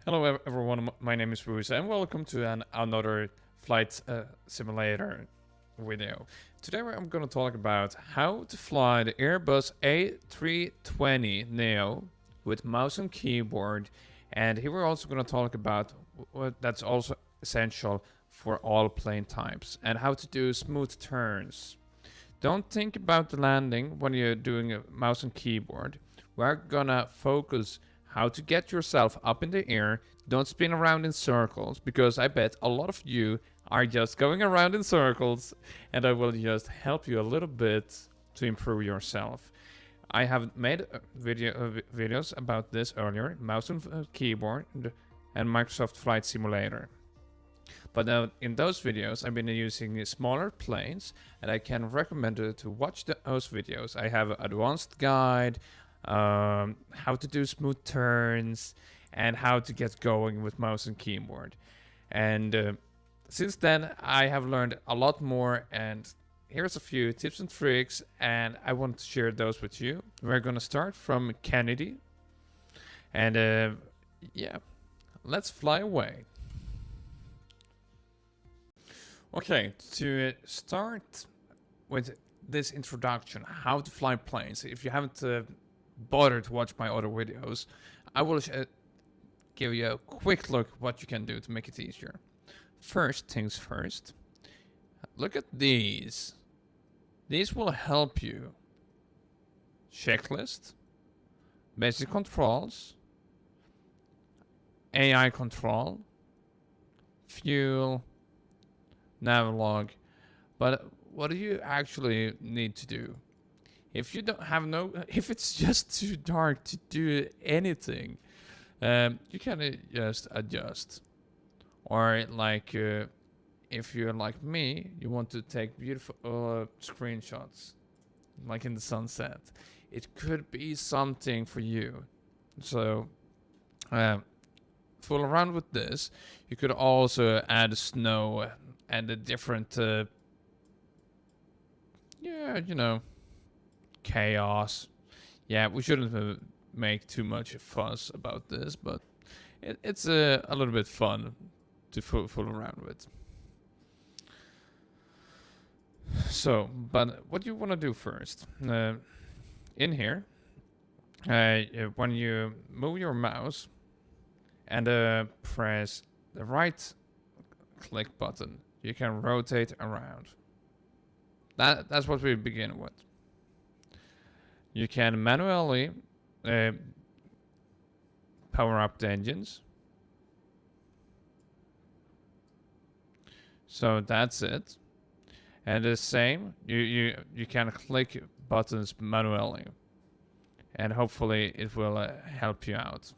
Hello everyone, my name is Bruce and welcome to another flight simulator video. Today I'm going to talk about how to fly the Airbus A320 Neo with mouse and keyboard, and here we're also going to talk about what that's also essential for all plane types and how to do smooth turns. Don't think about the landing when you're doing a mouse and keyboard. We're gonna focus how to get yourself up in the air. Don't spin around in circles, because I bet a lot of you are just going around in circles, and I will just help you a little bit to improve yourself. I have made videos about this earlier, mouse and keyboard and Microsoft Flight Simulator. But in those videos, I've been using smaller planes, and I can recommend to watch those videos. I have an advanced guide, how to do smooth turns, and how to get going with mouse and keyboard. And since then, I have learned a lot more, and here's a few tips and tricks, and I want to share those with you. We're gonna start from Kennedy, and yeah, let's fly away. Okay, to start with this introduction, how to fly planes. If you haven't bothered to watch my other videos, I will give you a quick look what you can do to make it easier. First things first, look at these. These will help you. Checklist, basic controls, AI control, fuel, Navilog. But what do you actually need to do? If you don't have if it's just too dark to do anything, you can just adjust. Or like, if you're like me, you want to take beautiful screenshots, like in the sunset. It could be something for you. So, fool around with this. You could also add snow and a different, chaos. Yeah, we shouldn't make too much fuss about this, but it's a little bit fun to fool around with. So, but what you want to do first, in here, when you move your mouse and press the right click button, you can rotate around. That's what we begin with. You can manually power up the engines. So that's it. And the same, you can click buttons manually, and hopefully it will help you out.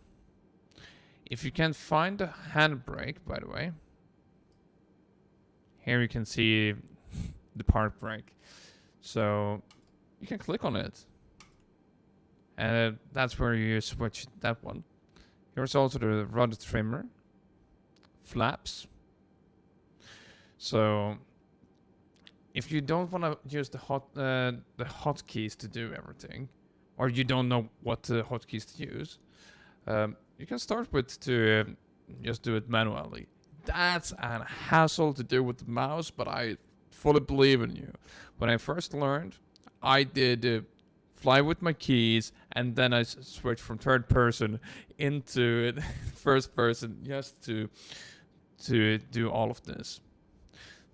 If you can find the handbrake, by the way, here you can see the park brake. So you can click on it, and that's where you switch that one. Here's also the rudder trimmer, flaps. So if you don't want to use the hotkeys to do everything, or you don't know what hotkeys to use, you can start with to just do it manually. That's a hassle to do with the mouse, but I fully believe in you. When I first learned, I did fly with my keys, and then I switched from third person into first person just to do all of this.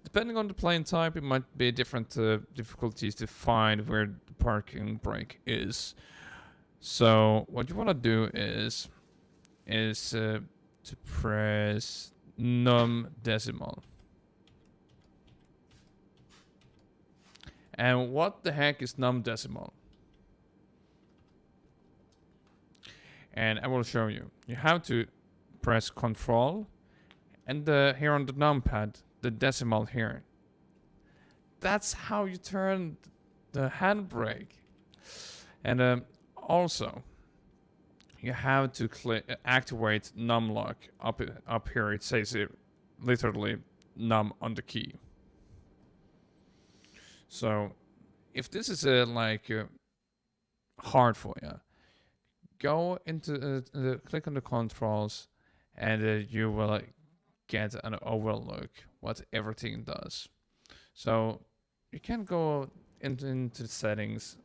Depending on the plane type, it might be different difficulties to find where the parking brake is. So what you want to do is to press num decimal. And what the heck is num decimal? And I will show you. You have to press Control, and here on the numpad, the decimal here. That's how you turn the handbrake. And also, you have to activate num lock up here. It says it literally num on the key. So if this is hard for you, go into click on the controls and you will get an overlook what everything does. So you can go into the settings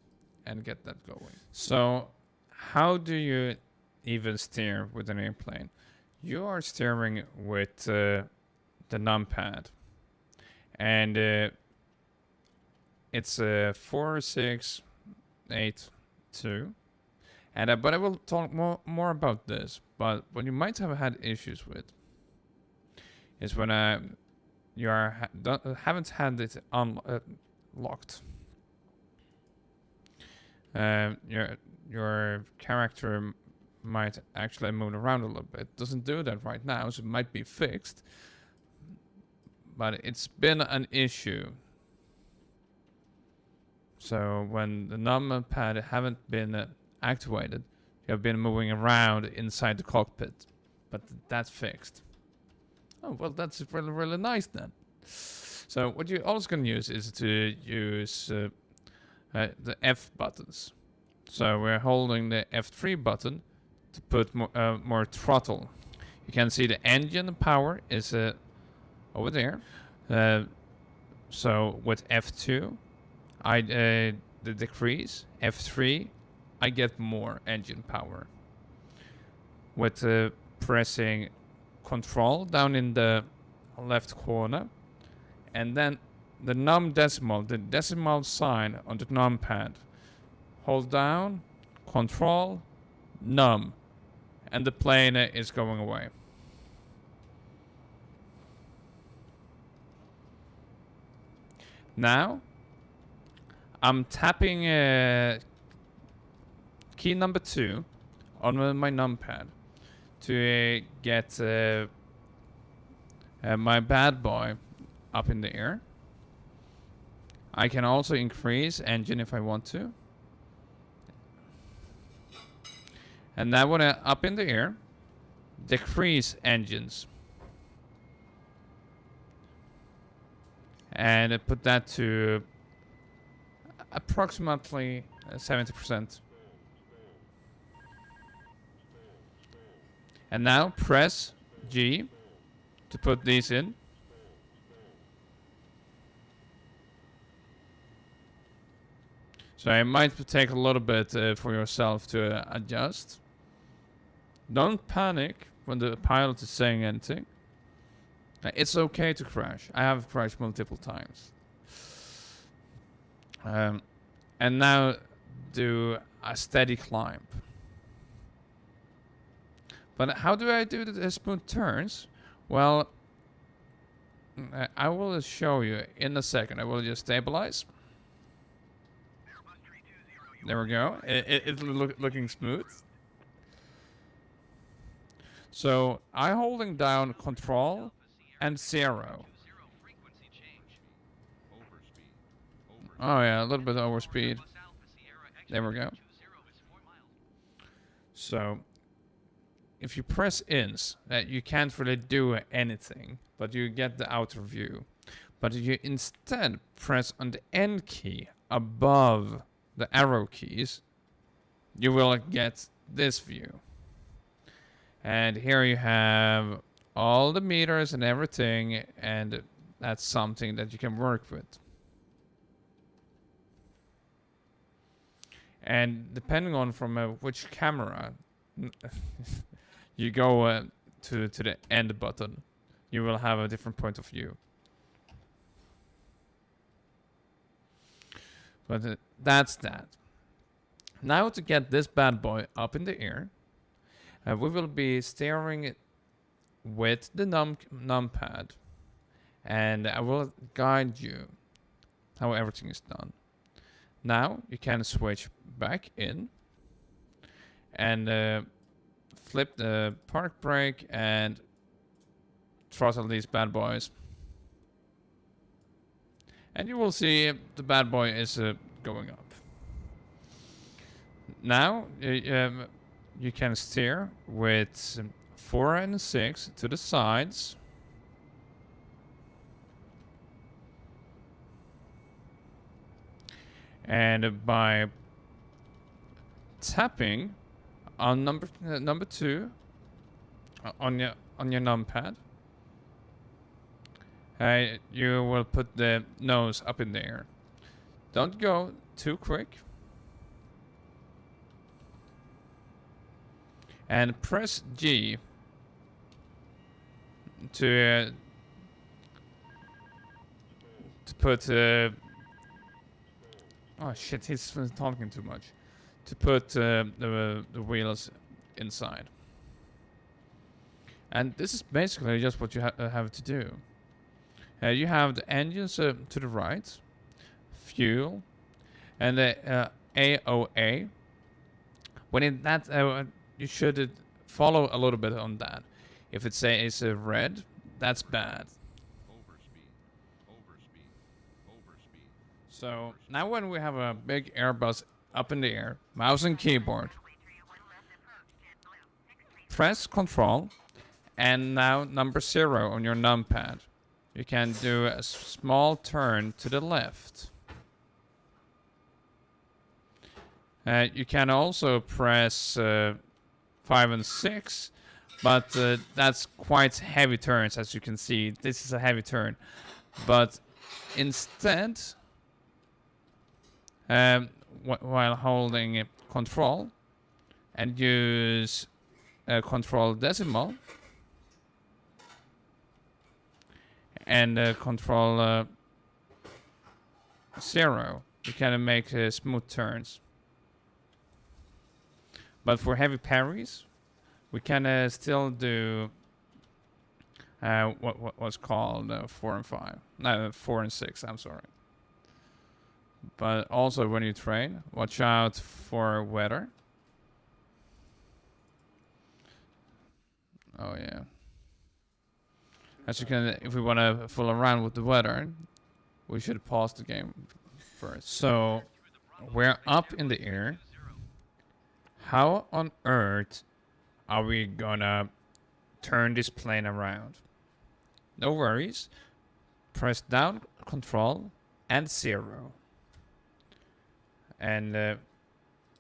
and get that going. So how do you even steer with an airplane? You are steering with the numpad, and it's 4682. And but I will talk more about this. But what you might have had issues with is when you haven't had it unlocked. Your character might actually move around a little bit. Doesn't do that right now, so it might be fixed. But it's been an issue. So when the numpad haven't been activated, you have been moving around inside the cockpit. But that's fixed. Oh, well, that's really, really nice then. So what you're also going to use is to use the F buttons. So we're holding the F3 button to put more throttle. You can see the engine power is over there. So with F2, the decrease. F3, I get more engine power. With pressing Control down in the left corner, and then the the decimal sign on the numpad. Hold down, Control, num, and the plane is going away. Now, I'm tapping key number 2 on my numpad to get my bad boy up in the air. I can also increase engine if I want to. And now when I'm up in the air, decrease engines. And I put that to approximately 70%. And now press G to put these in. So it might take a little bit for yourself to adjust. Don't panic when the pilot is saying anything. It's okay to crash. I have crashed multiple times. And now do a steady climb. But how do I do the smooth turns? Well, I will show you in a second. I will just stabilize. There we go. It's looking smooth. So I'm holding down Control and 0. Oh yeah, a little bit over speed. There we go. So if you press ins, you can't really do anything, but you get the outer view. But if you instead press on the N key above the arrow keys, you will get this view. And here you have all the meters and everything, and that's something that you can work with. And depending on from which camera you go to the end button, you will have a different point of view. But that's that. Now to get this bad boy up in the air, we will be steering it with the numpad, and I will guide you how everything is done. Now you can switch back in and flip the park brake and throttle these bad boys. And you will see the bad boy is going up. Now you can steer with 4 and 6 to the sides. And by tapping on number 2 on your numpad. You will put the nose up in the air. Don't go too quick. And press G to put oh shit, he's talking too much. To put the wheels inside. And this is basically just what you have to do. You have the engines to the right, fuel, and the AOA. When that you should follow a little bit on that. If it says red, that's bad. So now when we have a big Airbus up in the air, mouse and keyboard, press Control, and now number 0 on your numpad. You can do a small turn to the left. You can also press 5 and 6, but that's quite heavy turns, as you can see. This is a heavy turn. But instead, while holding Control and use Control decimal and Control 0, you can make smooth turns. But for heavy parries, we can still do what's called 4 and 5. No, 4 and 6, I'm sorry. But also when you train, watch out for weather. Oh yeah. As you can, if we want to fool around with the weather, we should pause the game first. So, we're up in the air. How on earth are we gonna turn this plane around? No worries. Press down Control and 0. And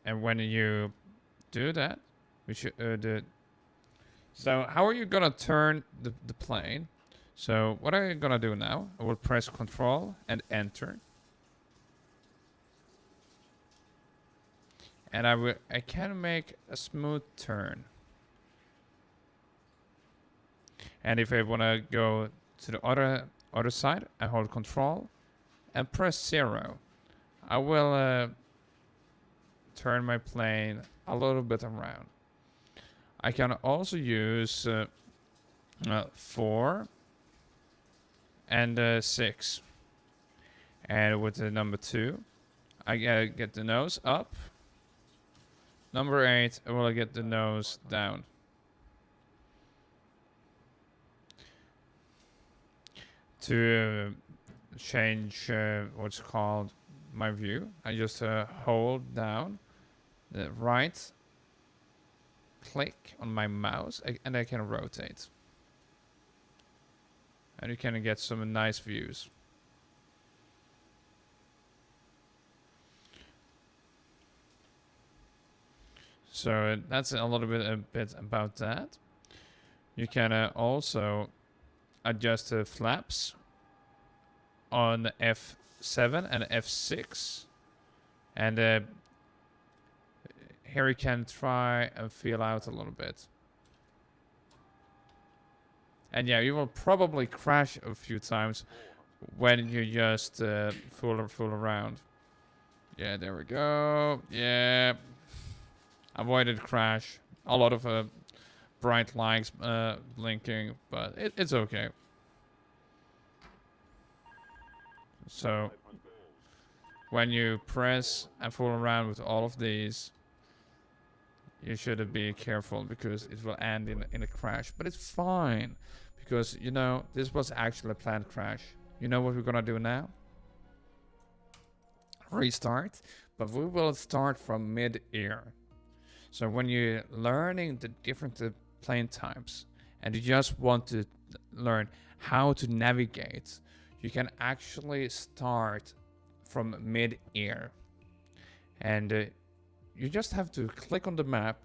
when you do that, we should do. So how are you gonna turn the plane? So what are you gonna do now? I will press Control and Enter. And I can make a smooth turn. And if I wanna go to the other side, I hold Control and press 0. I will turn my plane a little bit around. I can also use 4 and 6. And with the number 2, I get the nose up. Number 8, I will get the nose down. To change what's called my view, I just hold down the right click on my mouse and I can rotate. And you can get some nice views. So that's a little bit about that. You can also adjust the flaps on F7 and F6. And here you can try and feel out a little bit. And yeah, you will probably crash a few times when you just fool around. Yeah, there we go. Yeah. Avoided crash. A lot of bright lights blinking, but it's okay. So when you press and fool around with all of these, you should be careful because it will end in a crash. But it's fine because, you know, this was actually a planned crash. You know what we're gonna do now? Restart, but we will start from mid-air. So when you're learning the different plane types and you just want to learn how to navigate, you can actually start from mid-air. And you just have to click on the map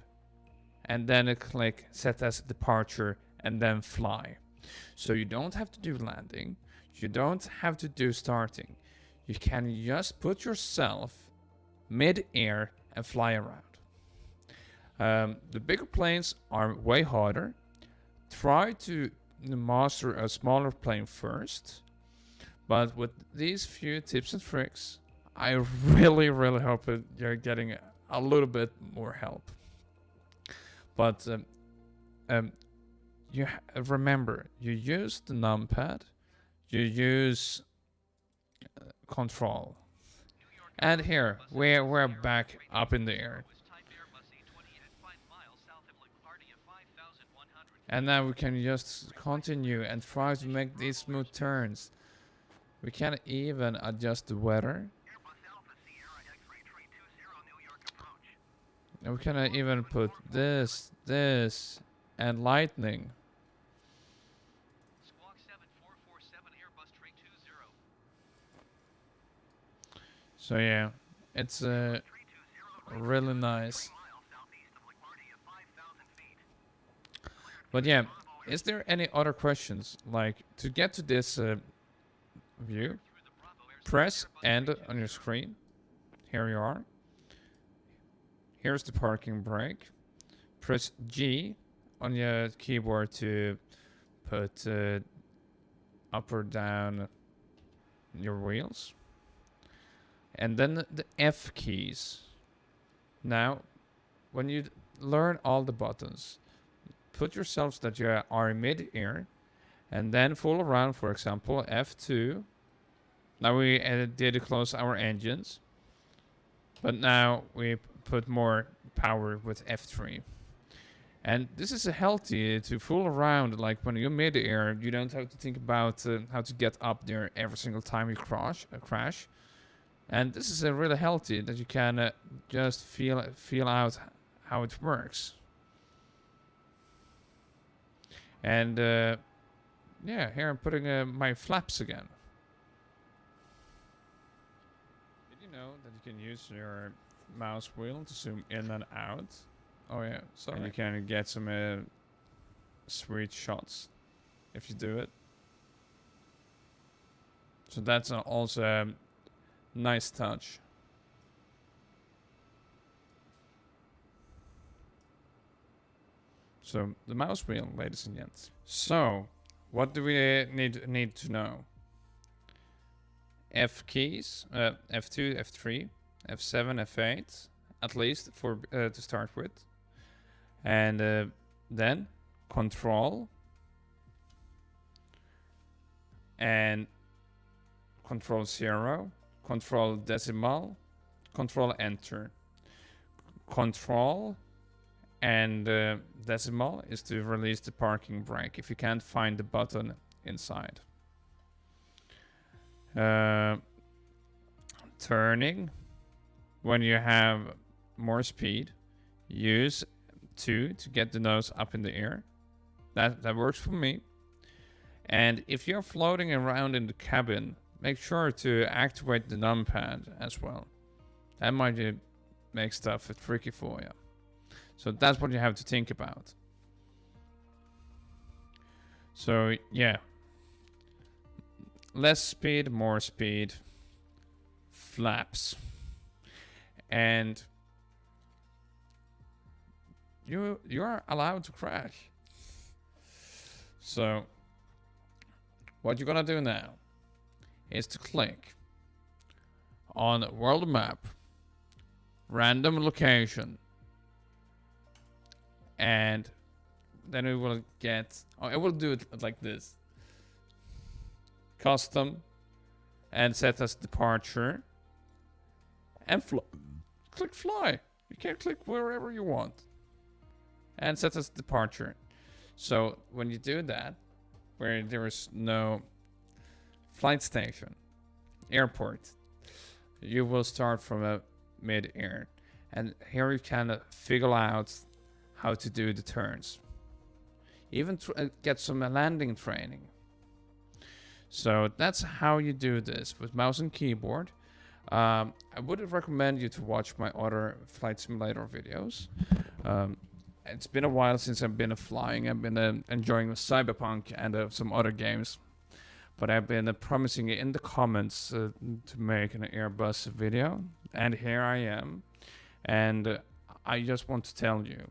and then click set as departure and then fly. So you don't have to do landing, you don't have to do starting. You can just put yourself mid-air and fly around. The bigger planes are way harder. Try to master a smaller plane first. But with these few tips and tricks, I really hope that you're getting a little bit more help. But remember, you use the numpad, you use control. And here, we're back up in the air. And now we can just continue and try to make these smooth turns. We can even adjust the weather. And we can even put this, and lightning. So yeah, it's really nice. But yeah, is there any other questions? Like, to get to this view, press end on your screen. Here you are. Here's the parking brake. Press G on your keyboard to put up or down your wheels. And then the F keys. Now, when you learn all the buttons, put yourselves that you are mid-air, and then fool around, for example, F2. Now we did close our engines, but now we put more power with F3. And this is healthy to fool around, like when you're mid-air, you don't have to think about how to get up there every single time you crash. And this is really healthy, that you can just feel out how it works. And yeah, here I'm putting my flaps again. Did you know that you can use your mouse wheel to zoom in and out? Oh yeah, sorry. And you can get some sweet shots if you do it. So that's also a nice touch. So the mouse wheel, ladies and gents. So what do we need to know? F keys, F2, F3, F7, F8, at least for to start with, and then control and control 0, control decimal, control enter. Control and decimal is to release the parking brake if you can't find the button inside. Turning, when you have more speed, use 2 to get the nose up in the air. That works for me. And if you're floating around in the cabin, make sure to activate the numpad as well. That might make stuff tricky for you. So that's what you have to think about. So yeah, less speed, more speed, flaps, and you are allowed to crash. So what you're gonna do now is to click on world map, random location, and then it will get, it will do it like this. Custom, and set as departure, and click fly. You can click wherever you want. And set as departure. So when you do that, where there is no flight station, airport, you will start from a mid-air. And here you can figure out how to do the turns. Even get some landing training. So that's how you do this with mouse and keyboard. I would recommend you to watch my other flight simulator videos. It's been a while since I've been flying. I've been enjoying Cyberpunk and some other games. But I've been promising in the comments to make an Airbus video. And here I am. And I just want to tell you,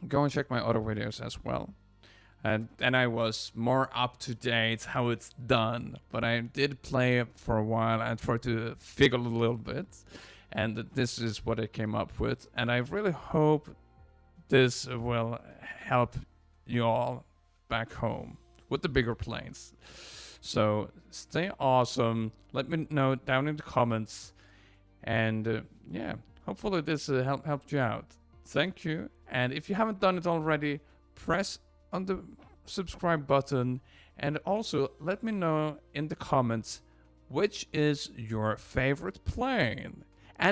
go and check my other videos as well. And I was more up to date how it's done. But I did play it for a while and tried to figure a little bit. And this is what I came up with. And I really hope this will help you all back home with the bigger planes. So stay awesome. Let me know down in the comments. And yeah, hopefully this helped you out. Thank you. And if you haven't done it already, press on the subscribe button. And also let me know in the comments which is your favorite plane.